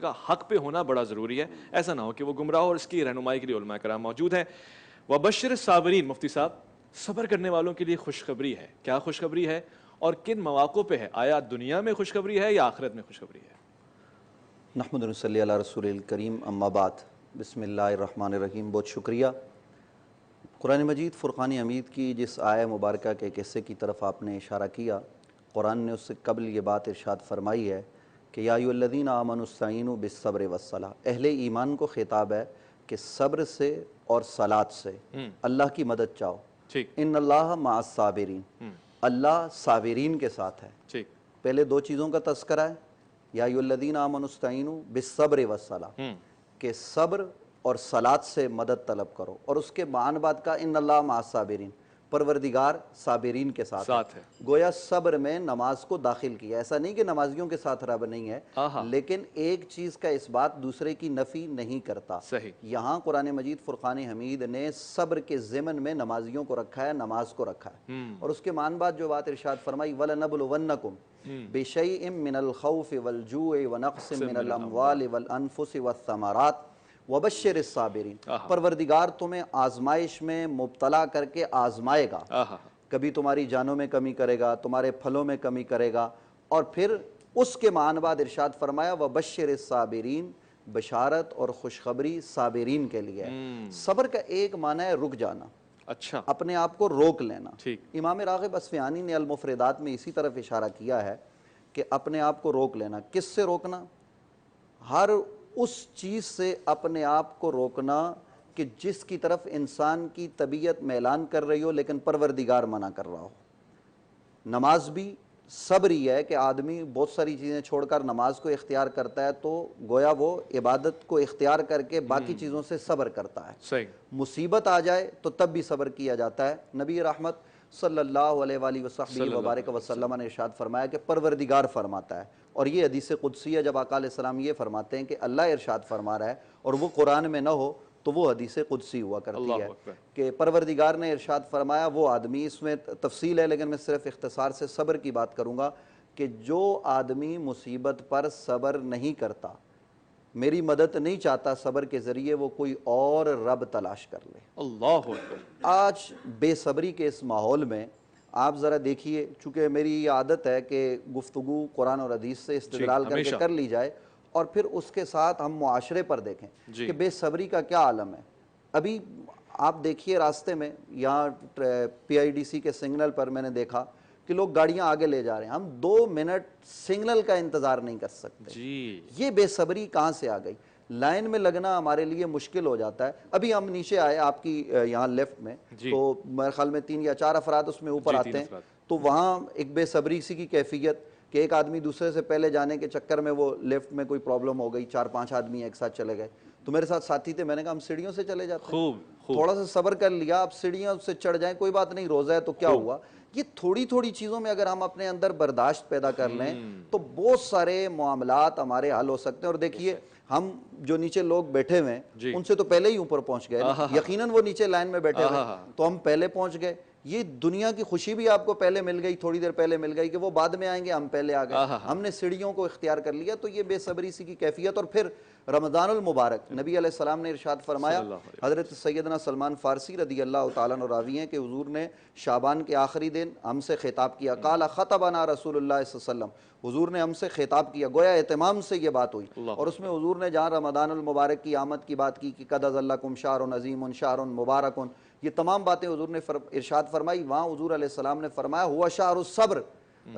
کا حق پہ ہونا بڑا ضروری ہے، ایسا نہ ہو کہ وہ گمراہ ہو، اور اس کی رہنمائی کے لیے علماء کرام موجود ہیں۔ وبشر الصابرین، مفتی صاحب صبر کرنے والوں کے لیے خوشخبری ہے، کیا خوشخبری ہے اور کن مواقع پہ ہے؟ آیا دنیا میں خوشخبری ہے یا آخرت میں خوشخبری ہے؟ نحمد و نصلی علی رسول الکریم، اما بعد، بسم اللہ الرحمن الرحیم۔ بہت شکریہ۔ قرآن مجید فرقان حمید کی جس آیہ مبارکہ کے قصے کی طرف آپ نے اشارہ کیا، قرآن نے اس سے قبل یہ بات ارشاد فرمائی ہے کہ یا ایھا الذین آمنوا استعینوا بالصبر والصلاۃ۔ اہل ایمان کو خطاب ہے کہ صبر سے اور صلاۃ سے اللہ کی مدد چاہو۔ ٹھیک ان اللہ مع الصابرین، اللہ صابرین کے ساتھ ہے۔ ٹھیک، پہلے دو چیزوں کا تذکرہ ہے، یا ایھا الذین آمنوا استعینوا بالصبر والصلاۃ، کہ صبر اور صلاۃ سے مدد طلب کرو، اور اس کے بعد کا ان اللہ مع الصابرین، پروردگار صابرین کے ساتھ ہے۔ گویا صبر میں نماز کو داخل کیا۔ ایسا نہیں کہ نمازیوں کے ساتھ رب نہیں ہے، لیکن ایک چیز کا اس بات دوسرے کی نفی نہیں کرتا۔ صحیح۔ یہاں قرآن مجید فرقان حمید نے صبر کے ضمن میں نمازیوں کو رکھا ہے، نماز کو رکھا ہے، اور اس کے بعد جو بات ارشاد فرمائی وَلَنَبْلُوَنَّكُمْ بِشَيْءٍ مِّنَ الْخَوْفِ وَالْجُوعِ وَنَقْصٍ مِّنَ الْأَمْوَالِ وَالْأَنفُسِ وَالثَّمَرَاتِ وَبَشِّرِ الصَّابِرِينَ۔ پروردگار تمہیں آزمائش میں مبتلا کر کے آزمائے گا، کبھی تمہاری جانوں میں کمی کرے گا، تمہارے پھلوں میں کمی کرے گا، اور پھر اس کے بعد ارشاد فرمایا وَبَشِّرِ الصَّابِرِينَ، بشارت اور خوشخبری صابرین کے لیے ہے۔ صبر کا ایک معنی ہے رک جانا، اچھا، اپنے آپ کو روک لینا۔ ٹھیک۔ امام راغب اصفہانی نے المفردات میں اسی طرف اشارہ کیا ہے کہ اپنے آپ کو روک لینا۔ کس سے روکنا؟ ہر اس چیز سے اپنے آپ کو روکنا کہ جس کی طرف انسان کی طبیعت میلان کر رہی ہو لیکن پروردگار منع کر رہا ہو۔ نماز بھی صبر ہی ہے کہ آدمی بہت ساری چیزیں چھوڑ کر نماز کو اختیار کرتا ہے تو گویا وہ عبادت کو اختیار کر کے باقی چیزوں سے صبر کرتا ہے۔ صحیح۔ مصیبت آ جائے تو تب بھی صبر کیا جاتا ہے۔ نبی رحمت صلی اللہ علیہ وآلہ وصحبہ وبارک وسلم نے ارشاد فرمایا کہ پروردگار فرماتا ہے، اور یہ حدیث قدسی ہے جب آقا علیہ السلام یہ فرماتے ہیں کہ اللہ ارشاد فرما رہا ہے اور وہ قرآن میں نہ ہو تو وہ حدیث قدسی ہوا کرتی ہے کہ پروردگار نے ارشاد فرمایا۔ وہ آدمی، اس میں تفصیل ہے لیکن میں صرف اختصار سے صبر کی بات کروں گا، کہ جو آدمی مصیبت پر صبر نہیں کرتا، میری مدد نہیں چاہتا صبر کے ذریعے، وہ کوئی اور رب تلاش کر لے۔ اللہ اکبر۔ آج بے صبری کے اس ماحول میں آپ ذرا دیکھیے، چونکہ میری یہ عادت ہے کہ گفتگو قرآن اور حدیث سے استدلال کر کے کر لی جائے، اور پھر اس کے ساتھ ہم معاشرے پر دیکھیں کہ بے صبری کا کیا عالم ہے۔ ابھی آپ دیکھیے راستے میں یہاں PIDC کے سگنل پر میں نے دیکھا کہ لوگ گاڑیاں آگے لے جا رہے ہیں، ہم 2 منٹ سگنل کا انتظار نہیں کر سکتے۔ یہ بے صبری کہاں سے آ گئی؟ لائن میں لگنا ہمارے لیے مشکل ہو جاتا ہے۔ ابھی ہم نیچے آئے آپ کی یہاں لیفٹ میں، تو میرے خیال میں 3 یا 4 افراد اس میں اوپر آتے ہیں، تو وہاں ایک بے صبری سی کی کیفیت کہ ایک آدمی دوسرے سے پہلے جانے کے چکر میں وہ لیفٹ میں کوئی پرابلم ہو گئی، 4-5 آدمی ایک ساتھ چلے گئے، تو میرے ساتھ ساتھی تھے، میں نے کہا ہم سیڑھیوں سے چلے جاتے ہیں، تھوڑا سا صبر کر لیا، آپ سیڑھیاں سے چڑھ جائیں کوئی بات نہیں، روزہ ہے تو کیا ہوا۔ یہ تھوڑی تھوڑی چیزوں میں اگر ہم اپنے اندر برداشت پیدا کر لیں تو بہت سارے معاملات ہمارے حل ہو سکتے ہیں۔ اور دیکھیے ہم جو نیچے لوگ بیٹھے ہوئے ہیں ان سے تو پہلے ہی اوپر پہنچ گئے، یقیناً وہ نیچے لائن میں بیٹھے ہوئے تو ہم پہلے پہنچ گئے۔ یہ دنیا کی خوشی بھی آپ کو پہلے مل گئی، تھوڑی دیر پہلے مل گئی کہ وہ بعد میں آئیں گے، ہم پہلے آ گئے، ہم نے سیڑھیوں کو اختیار کر لیا۔ تو یہ بے صبری سی کی کیفیت۔ اور پھر رمضان المبارک، نبی علیہ السلام نے ارشاد فرمایا، حضرت سیدنا سلمان فارسی رضی اللہ تعالیٰ عنہ راوی ہیں کہ حضور نے شعبان کے آخری دن ہم سے خطاب کیا، قال خطبنا رسول اللہ صلی اللہ علیہ وسلم، حضور نے ہم سے خطاب کیا، گویا اہتمام سے یہ بات ہوئی۔ اور اس میں حضور نے جہاں رمضان المبارک کی آمد کی بات کی کہ قد اظلکم شہر عظیم شہر مبارک، یہ تمام باتیں حضور نے ارشاد فرمائی، وہاں حضور علیہ السلام نے فرمایا ہوا شہر الصبر،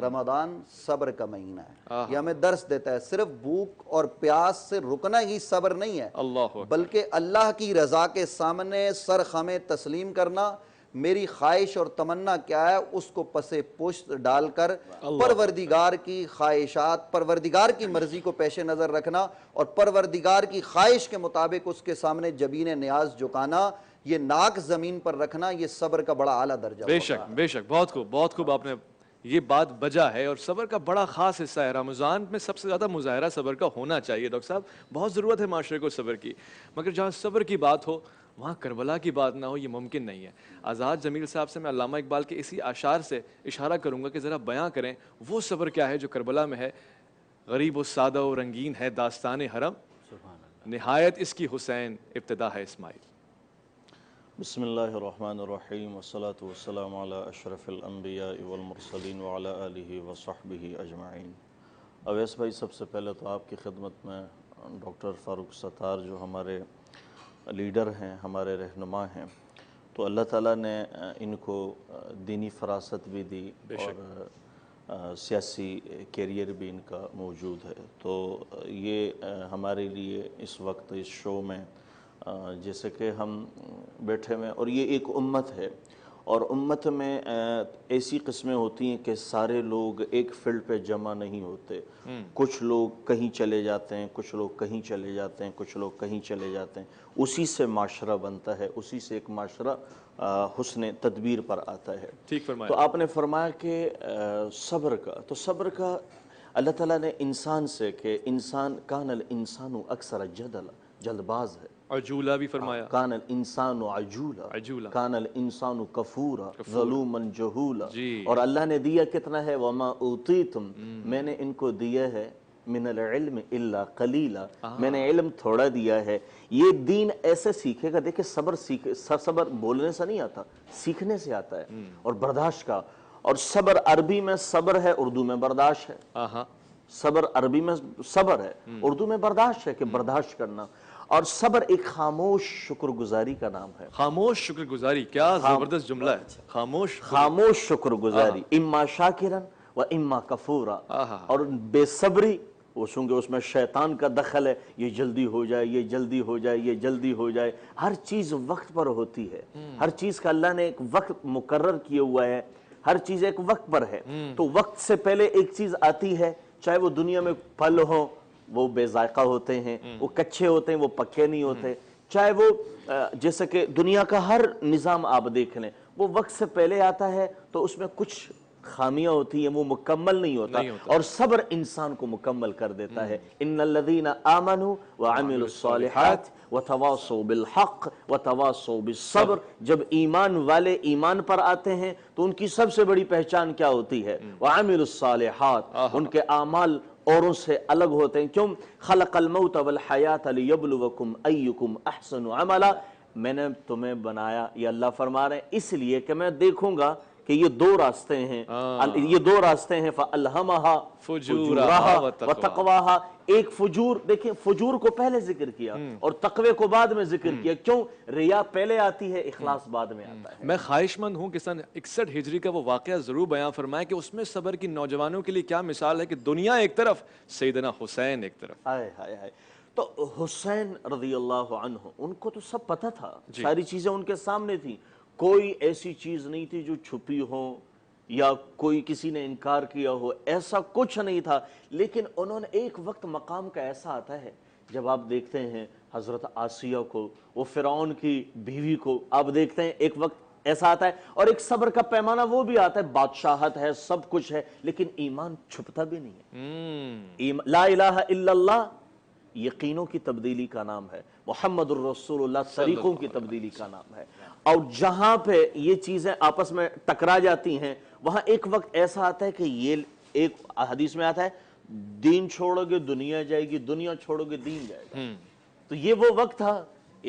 رمضان صبر کا مہینہ ہے۔ یہ ہمیں درس دیتا ہے، صرف بھوک اور پیاس سے رکنا ہی صبر نہیں ہے، بلکہ اللہ کی رضا کے سامنے سر خم تسلیم کرنا، میری خواہش اور تمنا کیا ہے اس کو پسے پشت ڈال کر پروردگار کی خواہشات، پروردگار کی مرضی کو پیش نظر رکھنا اور پروردگار کی خواہش کے مطابق اس کے سامنے جبین نیاز جھکانا، یہ ناک زمین پر رکھنا، یہ صبر کا بڑا اعلیٰ درجہ ہوتا ہے۔ بے شک، بے شک، بہت خوب، بہت خوب آپ نے یہ بات بجا ہے، اور صبر کا بڑا خاص حصہ ہے۔ رمضان میں سب سے زیادہ مظاہرہ صبر کا ہونا چاہیے ڈاکٹر صاحب، بہت ضرورت ہے معاشرے کو صبر کی، مگر جہاں صبر کی بات ہو وہاں کربلا کی بات نہ ہو، یہ ممکن نہیں ہے۔ آزاد جمیل صاحب سے میں علامہ اقبال کے اسی اشعار سے اشارہ کروں گا کہ ذرا بیاں کریں وہ صبر کیا ہے جو کربلا میں ہے۔ غریب و سادہ و رنگین ہے داستان حرم، نہایت اس کی حسین ابتدا ہے اسماعیل۔ بسم اللہ الرحمن الرحیم والصلاة والسلام علی اشرف الانبیاء والمرسلین وعلی آلہ وصحبہ اجمعین۔ اویس بھائی، سب سے پہلے تو آپ کی خدمت میں ڈاکٹر فاروق ستار جو ہمارے لیڈر ہیں، ہمارے رہنما ہیں، تو اللہ تعالیٰ نے ان کو دینی فراست بھی دی اور سیاسی کیریئر بھی ان کا موجود ہے۔ تو یہ ہمارے لیے اس وقت اس شو میں جیسے کہ ہم بیٹھے ہوئے، اور یہ ایک امت ہے، اور امت میں ایسی قسمیں ہوتی ہیں کہ سارے لوگ ایک فیلڈ پہ جمع نہیں ہوتے، کچھ لوگ کہیں چلے جاتے ہیں، کچھ لوگ کہیں چلے جاتے ہیں، کچھ لوگ کہیں چلے جاتے ہیں، اسی سے معاشرہ بنتا ہے، اسی سے ایک معاشرہ حسن تدبیر پر آتا ہے۔ ٹھیک فرمایا۔ تو آپ نے فرمایا کہ صبر کا، تو صبر کا اللہ تعالیٰ نے انسان سے کہ انسان کان الانسان اکثر جلد باز ہے، عجولہ بھی فرمایا، کان الانسان عجولا، کان الانسان کفورا ظلوما جہولا، اور اللہ نے دیا کتنا ہے، وما اوتیتم، میں نے ان کو دیا ہے، من العلم الا قلیلا، میں نے علم تھوڑا دیا ہے۔ یہ دین ایسے سیکھے گا، دیکھیں صبر بولنے سے نہیں آتا، سیکھنے سے آتا ہے، اور برداشت کا، اور صبر عربی میں صبر ہے، اردو میں برداشت ہے۔ صبر عربی میں صبر ہے، اردو میں برداشت ہے، کہ برداشت کرنا، اور صبر ایک خاموش شکر گزاری کا نام ہے۔ خاموش شکر گزاری، کیا زبردست جملہ ہے، خاموش شکر گزاری، اما شاکرن و اما کفورا، اور بے صبری وہ چونکہ اس میں شیطان کا دخل ہے، یہ جلدی ہو جائے، یہ جلدی ہو جائے، یہ جلدی ہو جائے، ہر چیز وقت پر ہوتی ہے، ہر چیز کا اللہ نے ایک وقت مقرر کیا ہوا ہے، ہر چیز ایک وقت پر ہے، تو وقت سے پہلے ایک چیز آتی ہے، چاہے وہ دنیا میں پھل ہوں وہ بے ذائقہ ہوتے ہیں، وہ کچے ہوتے ہیں، وہ پکے نہیں ہوتے، چاہے وہ جیسے کہ دنیا کا ہر نظام آپ دیکھ لیں، وہ وقت سے پہلے آتا ہے تو اس میں کچھ خامیاں ہوتی ہیں، وہ مکمل نہیں ہوتا، اور صبر انسان کو مکمل کر دیتا ہے۔ ان الذین آمنوا وعملوا الصالحات وتواصوا بالحق وتواصوا بالصبر، جب ایمان والے ایمان پر آتے ہیں تو ان کی سب سے بڑی پہچان کیا ہوتی ہے؟ وعملوا الصالحات، ان کے اعمال اوروں سے الگ ہوتے ہیں۔ کیوں؟ خلق الموت والحیات لیبلوکم ایکم احسن عملا، میں نے تمہیں بنایا، یہ اللہ فرما رہے ہیں، اس لیے کہ میں دیکھوں گا کہ یہ دو راستے ہیں، یہ دو راستے ہیں، فَأَلْهَمَهَا فُجُورَهَا وَتَقْوَاهَا، ایک فجور، دیکھیں فجور کو پہلے ذکر کیا اور تقوی کو بعد میں ذکر کیا، کیوں؟ ریا پہلے آتی ہے، اخلاص بعد میں آتا ہے۔ میں خواہش مند ہوں کہ سن 61 ہجری کا وہ واقعہ ضرور بیان فرمائے کہ اس میں صبر کی نوجوانوں کے لیے کیا مثال ہے، کہ دنیا ایک طرف، سیدنا حسین ایک طرف۔ ہائے ہائے ہائے، تو حسین رضی اللہ عنہ، ان کو تو سب پتہ تھا، ساری چیزیں ان کے سامنے تھیں، کوئی ایسی چیز نہیں تھی جو چھپی ہو یا کوئی کسی نے انکار کیا ہو، ایسا کچھ نہیں تھا، لیکن انہوں نے ایک وقت مقام کا ایسا آتا ہے جب آپ دیکھتے ہیں حضرت آسیہ کو، وہ فرعون کی بیوی کو آپ دیکھتے ہیں، ایک وقت ایسا آتا ہے، اور ایک صبر کا پیمانہ وہ بھی آتا ہے، بادشاہت ہے، سب کچھ ہے، لیکن ایمان چھپتا بھی نہیں ہے۔ لا الہ الا اللہ یقینوں کی تبدیلی کا نام ہے، محمد الرسول اللہ طریقوں کی تبدیلی کا نام ہے، اور جہاں پہ یہ چیزیں آپس میں ٹکرا جاتی ہیں وہاں ایک وقت ایسا آتا ہے کہ یہ ایک حدیث میں آتا ہے، دین چھوڑو گے دنیا جائے گی، دنیا چھوڑو گے دین جائے گا، تو یہ وہ وقت تھا،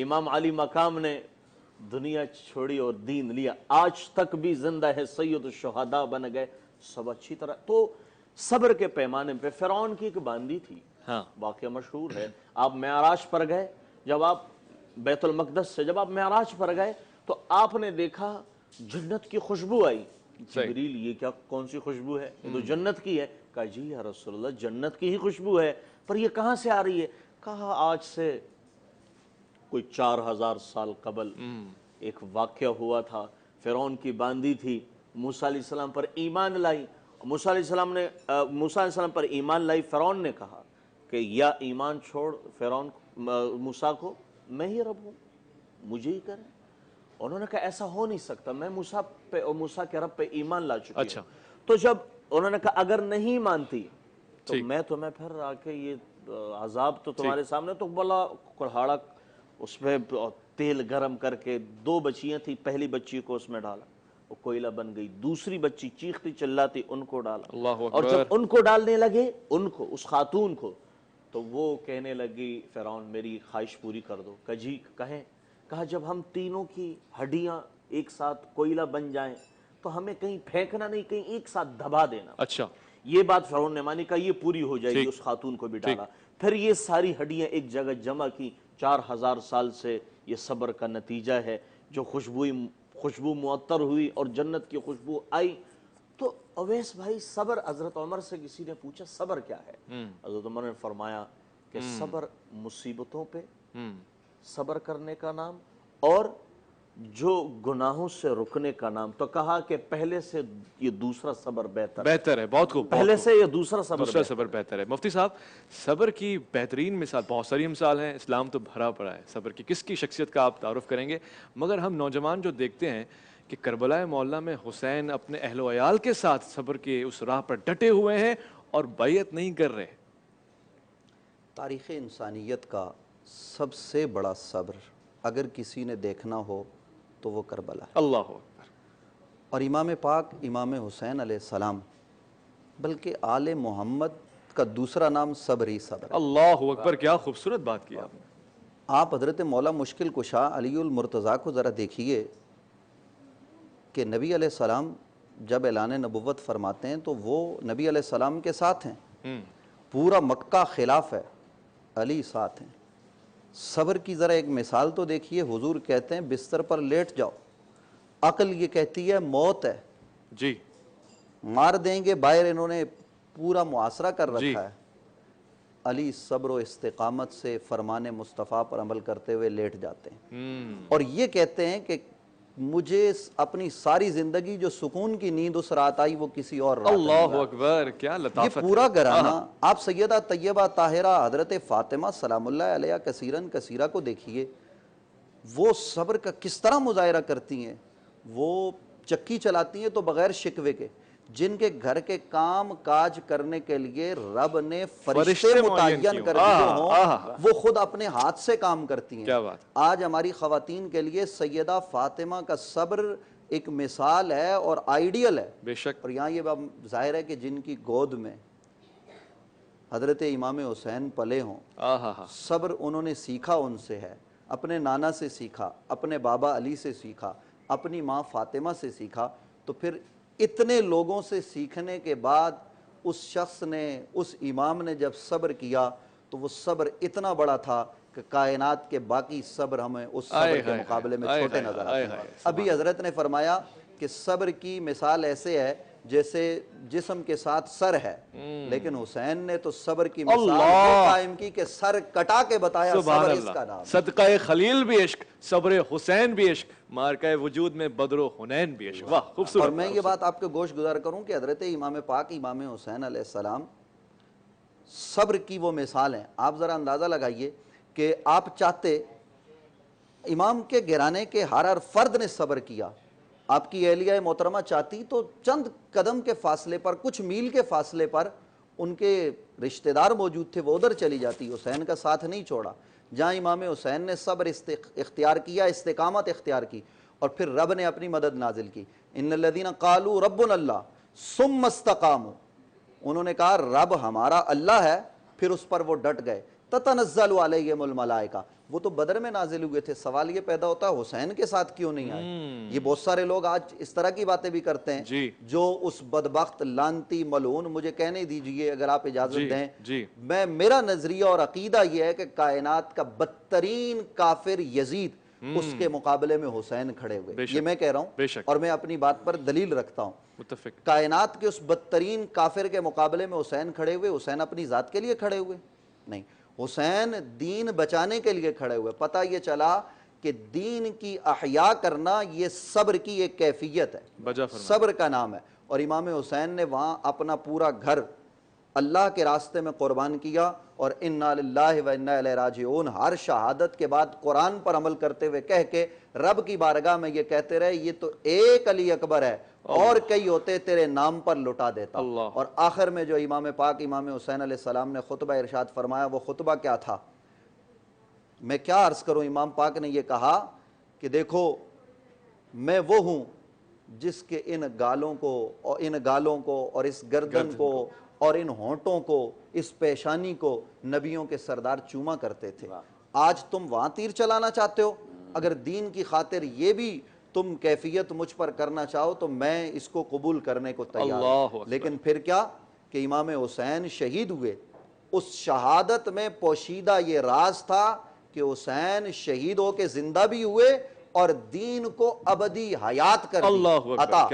امام علی مقام نے دنیا چھوڑی اور دین لیا، آج تک بھی زندہ ہے، سید الشہداء بن گئے، سب اچھی طرح۔ تو صبر کے پیمانے پہ فرعون کی ایک باندی تھی، واقعہ مشہور ہے، آپ معراج پر گئے، جب آپ بیت المقدس سے جب آپ معراج پر گئے تو آپ نے دیکھا جنت کی خوشبو آئی، جبریل یہ کیا کون سی خوشبو ہے؟ یہ تو جنت کی ہے، کہا جی یا رسول اللہ جنت کی ہی خوشبو ہے، پر یہ کہاں سے آ رہی ہے؟ کہا آج سے کوئی 4000 سال قبل ایک واقعہ ہوا تھا، فرعون کی باندی تھی، موسیٰ علیہ السلام پر ایمان لائی، موسیٰ علیہ السلام پر ایمان لائی، فرعون نے کہا کہ یا ایمان چھوڑ فرعون موسیٰ کو، میں ہی رب ہوں، مجھے ہی کریں۔ انہوں نے کہا ایسا ہو نہیں سکتا، میں موسیٰ پہ اور موسیٰ کے رب پہ ایمان لا چکی ہوں۔ تو جب انہوں نے کہا اگر نہیں مانتی تو میں تمہیں پھر آ کے یہ عذاب تو تمہارے سامنے، تو بلا کڑھاڑا اس میں تیل گرم کر کے 2 بچیاں تھیں، پہلی بچی کو اس میں ڈالا، وہ کوئلہ بن گئی. دوسری بچی چیختی چلاتی ان کو ڈالا, اللہ اور اکبر. جب ان کو ڈالنے لگے, ان کو, اس خاتون کو, تو وہ کہنے لگی فرعون میری خواہش پوری کر دو. جی کہیں. کہا جب ہم تینوں کی ہڈیاں ایک ساتھ کوئلہ بن جائیں تو ہمیں کہیں پھینکنا نہیں, کہیں ایک ساتھ دبا دینا. اچھا, یہ بات فرعون نے مانی, کہا یہ پوری ہو جائے گی. اس خاتون کو بھی ڈالا. پھر یہ ساری ہڈیاں ایک جگہ جمع کی. 4000 سال سے یہ صبر کا نتیجہ ہے. جو خوشبو معطر ہوئی اور جنت کی خوشبو آئی. تو اویس بھائی صبر, حضرت عمر سے کسی نے پوچھا صبر کیا ہے؟ حضرت عمر نے فرمایا کہ صبر مصیبتوں پہ صبر کرنے کا نام, اور جو گناہوں سے رکنے کا نام. تو کہا کہ پہلے سے یہ دوسرا صبر بہتر ہے. بہت خوب. پہلے سے یہ دوسرا صبر بہتر ہے. مفتی صاحب, صبر کی بہترین مثال, بہت ساری مثال ہیں, اسلام تو بھرا پڑا ہے صبر کی. کس کی شخصیت کا آپ تعارف کریں گے؟ مگر ہم نوجوان جو دیکھتے ہیں کہ کربلا معلیٰ میں حسین اپنے اہل و عیال کے ساتھ صبر کے اس راہ پر ڈٹے ہوئے ہیں اور بیعت نہیں کر رہے. تاریخ انسانیت کا سب سے بڑا صبر اگر کسی نے دیکھنا ہو تو وہ کربلا ہے. اللہ اکبر. اور امام پاک امام حسین علیہ السلام, بلکہ آل محمد کا دوسرا نام صبر ہی صبر ہے. اللہ اکبر, کیا خوبصورت بات کی آپ نے. آپ حضرت مولا مشکل کشا علی المرتضیٰ کو ذرا دیکھیے کہ نبی علیہ السلام جب اعلان نبوت فرماتے ہیں تو وہ نبی علیہ السلام کے ساتھ ہیں. پورا مکہ خلاف ہے, علی ساتھ ہیں. صبر کی ذرا ایک مثال تو دیکھیے. حضور کہتے ہیں بستر پر لیٹ جاؤ, عقل یہ کہتی ہے موت ہے, جی مار دیں گے, باہر انہوں نے پورا محاصرہ کر رکھا ہے. علی صبر و استقامت سے فرمان مصطفیٰ پر عمل کرتے ہوئے لیٹ جاتے ہیں, اور یہ کہتے ہیں کہ مجھے اپنی ساری زندگی جو سکون کی نیند اس رات آئی وہ کسی اور رات. اللہ اکبر, کیا لطافت. یہ پورا گھرانہ. آپ سیدہ طیبہ طاہرہ حضرت فاطمہ سلام اللہ علیہ کثیرن کثیرہ کو دیکھیے, وہ صبر کا کس طرح مظاہرہ کرتی ہیں. وہ چکی چلاتی ہیں تو بغیر شکوے کے, جن کے گھر کے کام کاج کرنے کے لیے رب نے فرشتے متعین کر دیے ہوں, وہ خود اپنے ہاتھ سے کام کرتی ہیں. کیا بات. آج ہماری خواتین کے لیے سیدہ فاطمہ کا صبر ایک مثال ہے اور آئیڈیل ہے. بے شک. اور یہاں یہ ظاہر ہے کہ جن کی گود میں حضرت امام حسین پلے ہوں, صبر انہوں نے سیکھا ان سے ہے, اپنے نانا سے سیکھا, اپنے بابا علی سے سیکھا, اپنی ماں فاطمہ سے سیکھا. تو پھر اتنے لوگوں سے سیکھنے کے بعد اس شخص نے, اس امام نے جب صبر کیا تو وہ صبر اتنا بڑا تھا کہ کائنات کے باقی صبر ہمیں اس صبر کے مقابلے میں چھوٹے نظر آتے ہیں. ابھی حضرت نے فرمایا کہ صبر کی مثال ایسے ہے جیسے جسم کے ساتھ سر ہے, لیکن حسین نے تو صبر کی مثال قائم کی کہ سر کٹا کے بتایا صبر اس کا نام. صدقہ خلیل بھی عشق, صبر حسین بھی عشق, مارکہ وجود میں بدر و حنین بھی عشق. واہ خوبصورت. اور میں یہ بات آپ کے گوش گزار کروں کہ حضرت امام پاک امام حسین علیہ السلام صبر کی وہ مثال ہیں. آپ ذرا اندازہ لگائیے کہ آپ چاہتے امام کے گھرانے کے ہر فرد نے صبر کیا. آپ کی اہلیہ محترمہ چاہتی تو چند قدم کے فاصلے پر, کچھ میل کے فاصلے پر ان کے رشتہ دار موجود تھے, وہ ادھر چلی جاتی. حسین کا ساتھ نہیں چھوڑا. جہاں امام حسین نے صبر اختیار کیا, استقامت اختیار کی, اور پھر رب نے اپنی مدد نازل کی. ان الذین قالوا ربنا اللہ ثم استقاموا, انہوں نے کہا رب ہمارا اللہ ہے, پھر اس پر وہ ڈٹ گئے. تتنزل علیہم الملائکہ, وہ تو بدر میں نازل ہوئے تھے. سوال یہ پیدا ہوتا ہے حسین کے ساتھ کیوں نہیں آئے؟ یہ بہت سارے لوگ آج اس طرح کی باتیں بھی کرتے ہیں جو اس بدبخت لانتی ملعون, مجھے کہنے دیجئے اگر آپ اجازت دیں, میرا نظریہ اور عقیدہ یہ ہے کہ کائنات کا بدترین کافر یزید, اس کے مقابلے میں حسین کھڑے ہوئے. یہ میں کہہ رہا ہوں اور میں اپنی بات پر دلیل رکھتا ہوں. کائنات کے اس بدترین کافر کے مقابلے میں حسین کھڑے ہوئے. حسین اپنی ذات کے لیے کھڑے ہوئے نہیں, حسین دین بچانے کے لیے کھڑے ہوئے. پتہ یہ چلا کہ دین کی احیاء کرنا یہ صبر کی ایک کیفیت ہے, صبر کا نام ہے. اور امام حسین نے وہاں اپنا پورا گھر اللہ کے راستے میں قربان کیا, اور انا للہ و انا الیہ راجعون ہر شہادت کے بعد قرآن پر عمل کرتے ہوئے کہہ کے رب کی بارگاہ میں یہ کہتے رہے یہ تو ایک علی اکبر ہے, اور کئی ہوتے تیرے نام پر لٹا دیتا. اور آخر میں جو امام پاک امام حسین علیہ السلام نے خطبہ ارشاد فرمایا, وہ خطبہ کیا تھا میں کیا عرض کروں. امام پاک نے یہ کہا کہ دیکھو میں وہ ہوں جس کے ان گالوں کو اور اس گردن کو اور ان ہونٹوں کو، اس پیشانی کو نبیوں کے سردار چوما کرتے تھے۔ آج تم وہاں تیر چلانا چاہتے ہو؟ اگر دین کی خاطر یہ بھی تم کیفیت مجھ پر کرنا چاہو تو میں اس کو قبول کرنے کو تیار ہوں۔ لیکن پھر کیا کہ امام حسین شہید ہوئے، اس شہادت میں پوشیدہ یہ راز تھا کہ حسین شہید ہو کے زندہ بھی ہوئے اور دین کو ابدی حیات کر دی عطا۔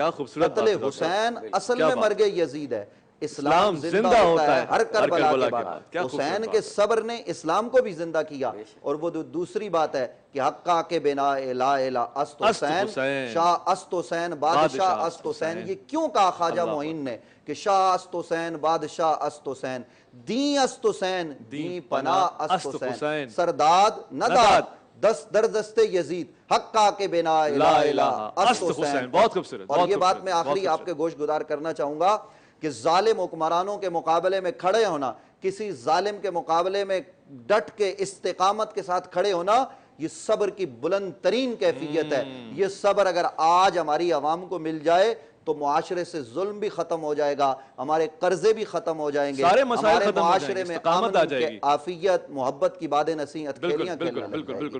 قتل حسین اصل میں مرگ یزید ہے، اسلام زندہ ہوتا ہے ہر کربلا کے بعد۔ حسین کے صبر نے اسلام کو بھی زندہ کیا۔ اور وہ دوسری بات ہے کہ حقا کے بنا لا الہ است حسین، شاہ است حسین بادشاہ است حسین۔ یہ کیوں کہا خواجہ معین نے کہ شاہ است حسین بادشاہ است حسین، دین است حسین دین پناہ است حسین، سرداد نداد دست در دست یزید، حقا کے بنا لا الہ است حسین۔ بہت خوبصورت۔ اور یہ بات میں آخری آپ کے گوش گزار کرنا چاہوں گا کہ ظالم حکمرانوں کے مقابلے میں کھڑے ہونا، کسی ظالم کے مقابلے میں ڈٹ کے استقامت کے ساتھ کھڑے ہونا، یہ صبر کی بلند ترین کیفیت ہے۔ یہ صبر اگر آج ہماری عوام کو مل جائے تو معاشرے سے ظلم بھی ختم ہو جائے گا، ہمارے قرضے بھی ختم ہو جائیں گے، ہمارے معاشرے میں امن، عافیت، محبت کی بادیں نصیحت کھیلیاں کھیلنے لگ جائیں گی۔